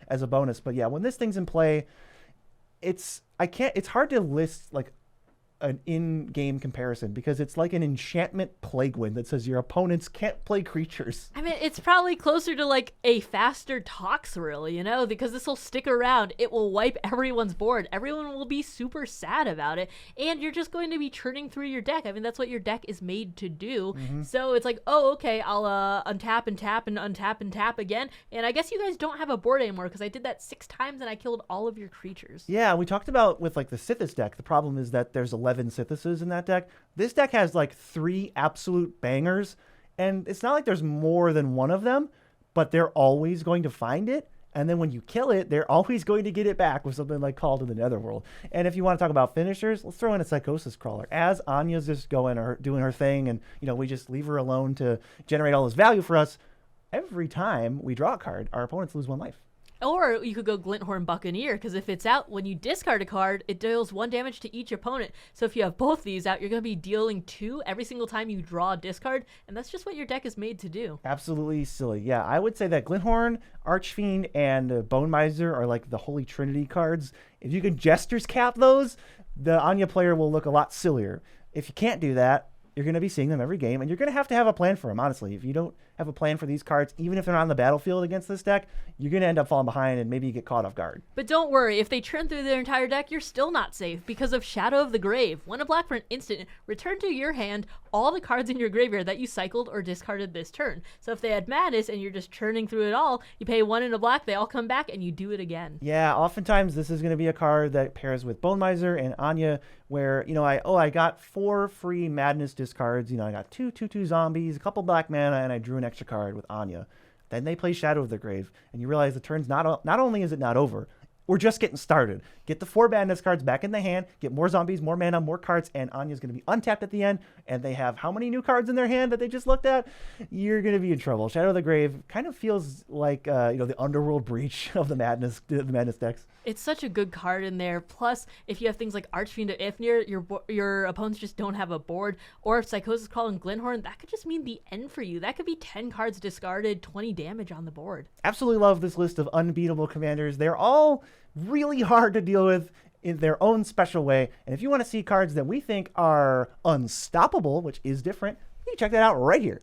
as a bonus. But yeah, when this thing's in play, it's hard to list like an in-game comparison because it's like an enchantment plague wind that says your opponents can't play creatures. I mean, it's probably closer to like a faster Toxrill, you know, because this will stick around. It will wipe everyone's board. Everyone will be super sad about it, and you're just going to be churning through your deck. I mean, that's what your deck is made to do. So it's like, oh, okay, I'll untap and tap and untap and tap again. And I guess you guys don't have a board anymore because I did that 6 times and I killed all of your creatures. Yeah, we talked about with like the Sithis deck, the problem is that there's 11 Sithises in that deck. This deck has like 3 absolute bangers, and it's not like there's more than one of them, but they're always going to find it. And then when you kill it, they're always going to get it back with something like Call to the Netherworld. And if you want to talk about finishers, let's throw in a Psychosis Crawler. As Anya's just doing her thing, and we just leave her alone to generate all this value for us, every time we draw a card, our opponents lose 1 life. Or you could go Glinthorn Buccaneer, because if it's out, when you discard a card, it deals 1 damage to each opponent. So if you have both these out, you're going to be dealing 2 every single time you draw a discard, and that's just what your deck is made to do. Absolutely silly. Yeah, I would say that Glinthorn, Archfiend, and Bone Miser are like the Holy Trinity cards. If you can Jester's Cap those, the Anya player will look a lot sillier. If you can't do that, you're going to be seeing them every game, and you're going to have a plan for them, honestly. If you don't have a plan for these cards, even if they're on the battlefield against this deck, you're going to end up falling behind and maybe you get caught off guard. But don't worry, if they churn through their entire deck, you're still not safe because of Shadow of the Grave. 1 black for an instant, return to your hand all the cards in your graveyard that you cycled or discarded this turn. So if they had Madness and you're just churning through it all, you pay 1 black, they all come back, and you do it again. Yeah, oftentimes this is going to be a card that pairs with Bone Miser and Anya, where, I got 4 free Madness discards. I got 2/2/2 zombies, a couple black mana, and I drew an extra card with Anya. Then they play Shadow of the Grave, and you realize the turn's not only is it not over, we're just getting started. Get the 4 Madness cards back in the hand, get more zombies, more mana, more cards, and Anya's going to be untapped at the end, and they have how many new cards in their hand that they just looked at? You're going to be in trouble. Shadow of the Grave kind of feels like, the Underworld Breach of the Madness decks. It's such a good card in there. Plus, if you have things like Archfiend of Ifnir, your opponents just don't have a board. Or if Psychosis Call and Glinthorn, that could just mean the end for you. That could be 10 cards discarded, 20 damage on the board. Absolutely love this list of unbeatable commanders. They're all really hard to deal with in their own special way. And if you want to see cards that we think are unstoppable, which is different, you can check that out right here.